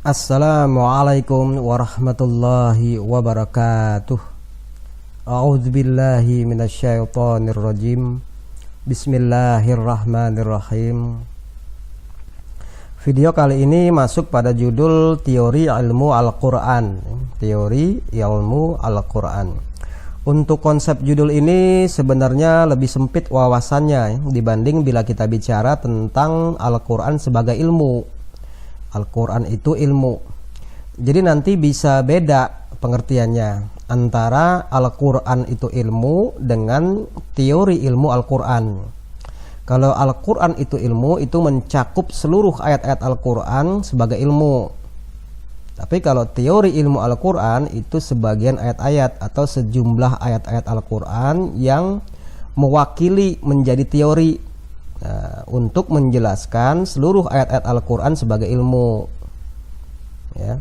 Assalamualaikum warahmatullahi wabarakatuh. A'udzubillahi minasyaitonirrajim. Bismillahirrahmanirrahim. Video kali ini masuk pada judul Teori Ilmu Al-Quran. Teori Ilmu Al-Quran. Untuk konsep judul ini sebenarnya lebih sempit wawasannya dibanding bila kita bicara tentang Al-Quran sebagai ilmu. Al-Quran itu ilmu. Jadi nanti bisa beda pengertiannya antara Al-Quran itu ilmu dengan teori ilmu Al-Quran. Kalau Al-Quran itu ilmu, itu mencakup seluruh ayat-ayat Al-Quran sebagai ilmu. Tapi kalau teori ilmu Al-Quran itu sebagian ayat-ayat atau sejumlah ayat-ayat Al-Quran yang mewakili menjadi teori. Nah, untuk menjelaskan seluruh ayat-ayat Al-Quran sebagai ilmu, ya.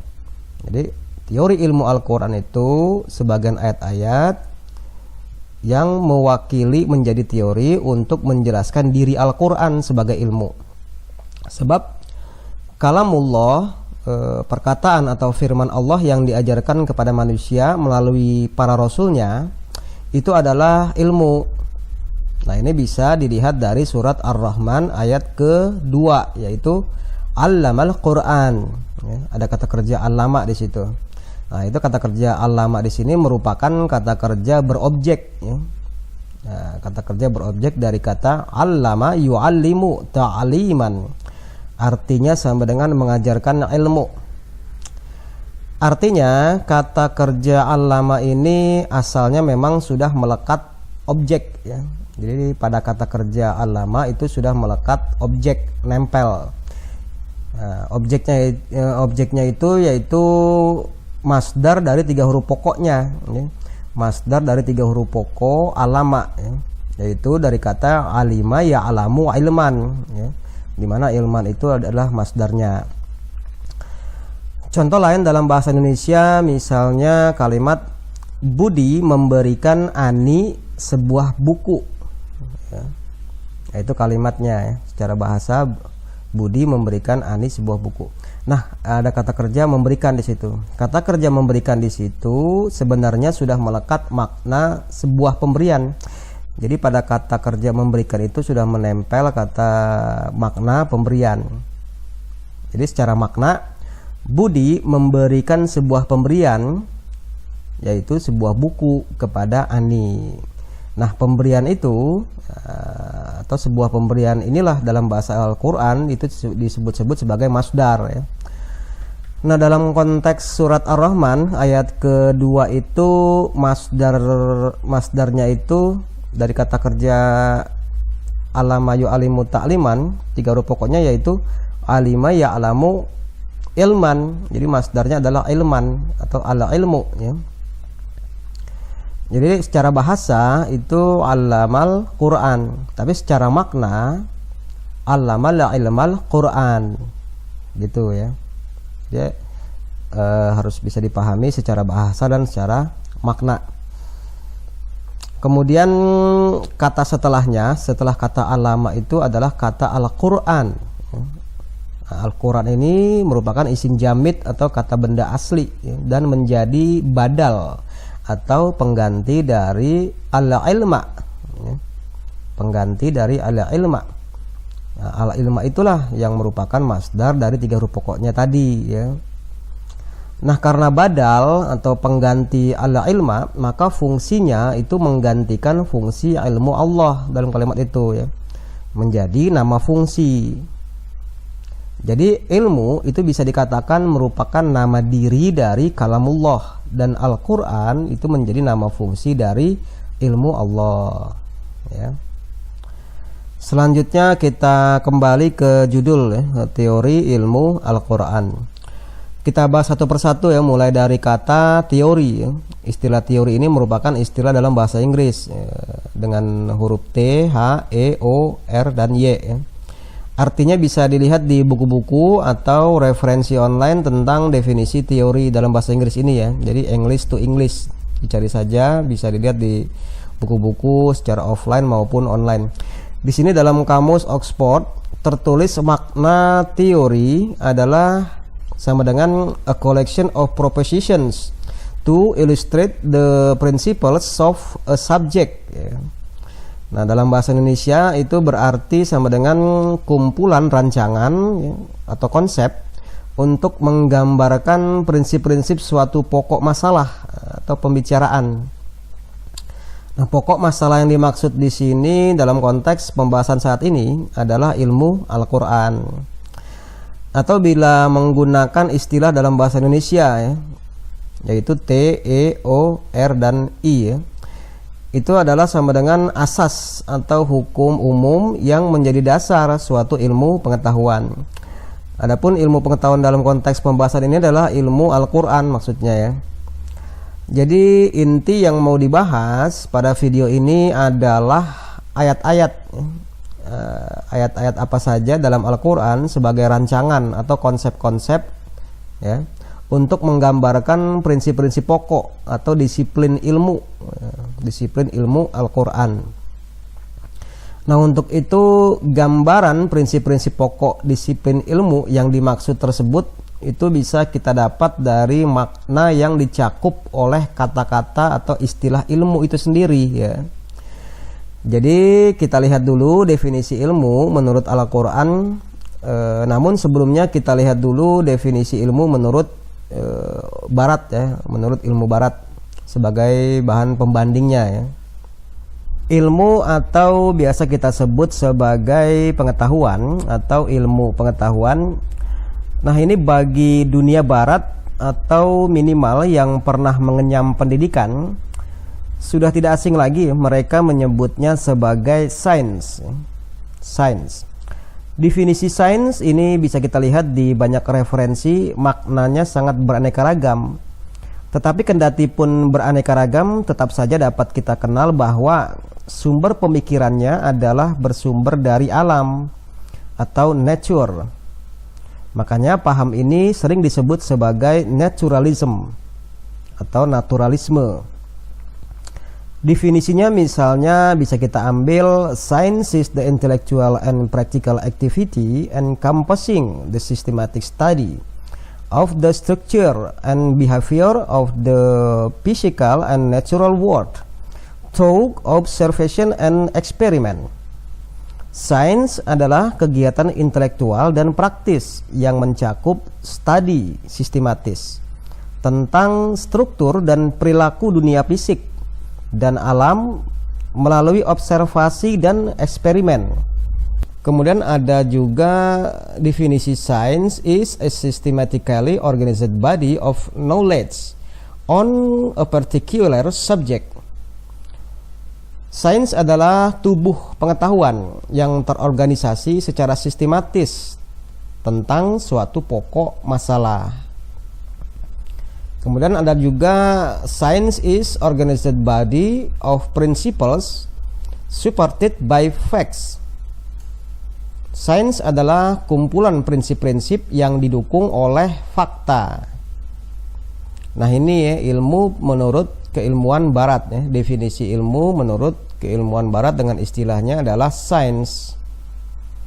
Jadi teori ilmu Al-Quran itu sebagian ayat-ayat yang mewakili menjadi teori untuk menjelaskan diri Al-Quran sebagai ilmu. Sebab kalamullah, perkataan atau firman Allah yang diajarkan kepada manusia melalui para rasulnya, itu adalah ilmu. Nah, ini bisa dilihat dari surat Ar-Rahman ayat kedua, yaitu Allamal Quran. Ya, ada kata kerja allama di situ. Nah, itu kata kerja allama di sini merupakan kata kerja berobjek. Ya. Nah, kata kerja berobjek dari kata allama yu'allimu ta'aliman. Artinya sama dengan mengajarkan ilmu. Artinya kata kerja allama ini asalnya memang sudah melekat objek, ya. Jadi pada kata kerja allama itu sudah melekat objek, nempel. Nah, objeknya itu yaitu masdar dari 3 huruf pokoknya, ya. Masdar dari 3 huruf pokok alama, ya. Yaitu dari kata alima ya alamu ilman, ya. Dimana ilman itu adalah masdarnya. Contoh lain dalam bahasa Indonesia, misalnya kalimat Budi memberikan Ani sebuah buku. Ya. Itu kalimatnya, ya. Secara bahasa Budi memberikan Ani sebuah buku. Nah, ada kata kerja memberikan di situ. Kata kerja memberikan di situ sebenarnya sudah melekat makna sebuah pemberian. Jadi pada kata kerja memberikan itu sudah menempel kata makna pemberian. Jadi secara makna Budi memberikan sebuah pemberian, yaitu sebuah buku kepada Ani. Nah, pemberian itu atau sebuah pemberian inilah dalam bahasa Al-Quran itu disebut-sebut sebagai masdar, ya. Nah, dalam konteks surat Ar-Rahman ayat kedua itu masdarnya itu dari kata kerja alama yu'alimu ta'liman, 3 huruf pokoknya yaitu alima ya'lamu ilman. Jadi masdarnya adalah ilman atau ala ilmu, ya. Jadi secara bahasa itu allamal Quran, tapi secara makna allamal ilmal Quran, gitu, ya. Dia harus bisa dipahami secara bahasa dan secara makna. Kemudian kata setelahnya, setelah kata allama itu adalah kata Al-Quran. Al-Quran ini merupakan isim jamid atau kata benda asli, ya, dan menjadi badal atau pengganti dari al-ilma, ya. Pengganti dari al-ilma. Nah, al-ilma itulah yang merupakan masdar dari 3 huruf pokoknya tadi, ya. Nah, karena badal atau pengganti al-ilma, maka fungsinya itu menggantikan fungsi ilmu Allah dalam kalimat itu, ya. Menjadi nama fungsi. Jadi ilmu itu bisa dikatakan merupakan nama diri dari kalamullah, dan Al-Quran itu menjadi nama fungsi dari ilmu Allah, ya. Selanjutnya kita kembali ke judul, ya, teori ilmu Al-Quran. Kita bahas satu persatu, ya, mulai dari kata teori, ya. Istilah teori ini merupakan istilah dalam bahasa Inggris, ya, dengan huruf T, H, E, O, R, dan Y, ya. Artinya bisa dilihat di buku-buku atau referensi online tentang definisi teori dalam bahasa Inggris ini, ya. Jadi English to English, dicari saja, bisa dilihat di buku-buku secara offline maupun online. Di sini dalam kamus Oxford tertulis makna teori adalah sama dengan a collection of propositions to illustrate the principles of a subject, ya. Nah, dalam bahasa Indonesia itu berarti sama dengan kumpulan rancangan, ya, atau konsep untuk menggambarkan prinsip-prinsip suatu pokok masalah atau pembicaraan. Nah, pokok masalah yang dimaksud di sini dalam konteks pembahasan saat ini adalah ilmu Al-Qur'an. Atau bila menggunakan istilah dalam bahasa Indonesia, ya, yaitu T, E, O, R, dan I, ya, itu adalah sama dengan asas atau hukum umum yang menjadi dasar suatu ilmu pengetahuan. Adapun ilmu pengetahuan dalam konteks pembahasan ini adalah ilmu Al-Qur'an maksudnya, ya. Jadi inti yang mau dibahas pada video ini adalah ayat-ayat, ayat-ayat apa saja dalam Al-Qur'an sebagai rancangan atau konsep-konsep, ya, untuk menggambarkan prinsip-prinsip pokok atau disiplin ilmu Al-Qur'an. Nah, untuk itu gambaran prinsip-prinsip pokok disiplin ilmu yang dimaksud tersebut itu bisa kita dapat dari makna yang dicakup oleh kata-kata atau istilah ilmu itu sendiri, ya. Jadi kita lihat dulu definisi ilmu menurut Al-Qur'an. Namun sebelumnya kita lihat dulu definisi ilmu menurut Barat, ya, menurut ilmu Barat sebagai bahan pembandingnya, ya. Ilmu atau biasa kita sebut sebagai pengetahuan atau ilmu pengetahuan. Nah, ini bagi dunia Barat atau minimal yang pernah mengenyam pendidikan sudah tidak asing lagi mereka menyebutnya sebagai sains. Sains. Definisi sains ini bisa kita lihat di banyak referensi, maknanya sangat beraneka ragam. Tetapi kendati pun beraneka ragam, tetap saja dapat kita kenal bahwa sumber pemikirannya adalah bersumber dari alam atau nature. Makanya paham ini sering disebut sebagai naturalism atau naturalisme. Definisinya misalnya bisa kita ambil, science is the intellectual and practical activity encompassing the systematic study of the structure and behavior of the physical and natural world through observation and experiment. Sains adalah kegiatan intelektual dan praktis yang mencakup studi sistematis tentang struktur dan perilaku dunia fisik dan alam melalui observasi dan eksperimen. Kemudian ada juga definisi science is a systematically organized body of knowledge on a particular subject. Sains adalah tubuh pengetahuan yang terorganisasi secara sistematis tentang suatu pokok masalah. Kemudian ada juga science is organized body of principles supported by facts. Sains adalah kumpulan prinsip-prinsip yang didukung oleh fakta. Nah, ini ya ilmu menurut keilmuan Barat, ya. Definisi ilmu menurut keilmuan Barat dengan istilahnya adalah sains.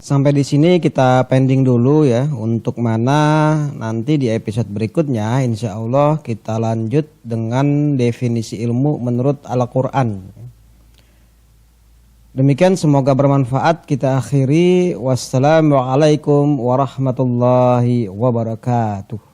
Sampai di sini kita pending dulu, ya. Untuk mana nanti di episode berikutnya insya Allah kita lanjut dengan definisi ilmu menurut Al-Qur'an. Demikian, semoga bermanfaat. Kita akhiri. Wassalamualaikum warahmatullahi wabarakatuh.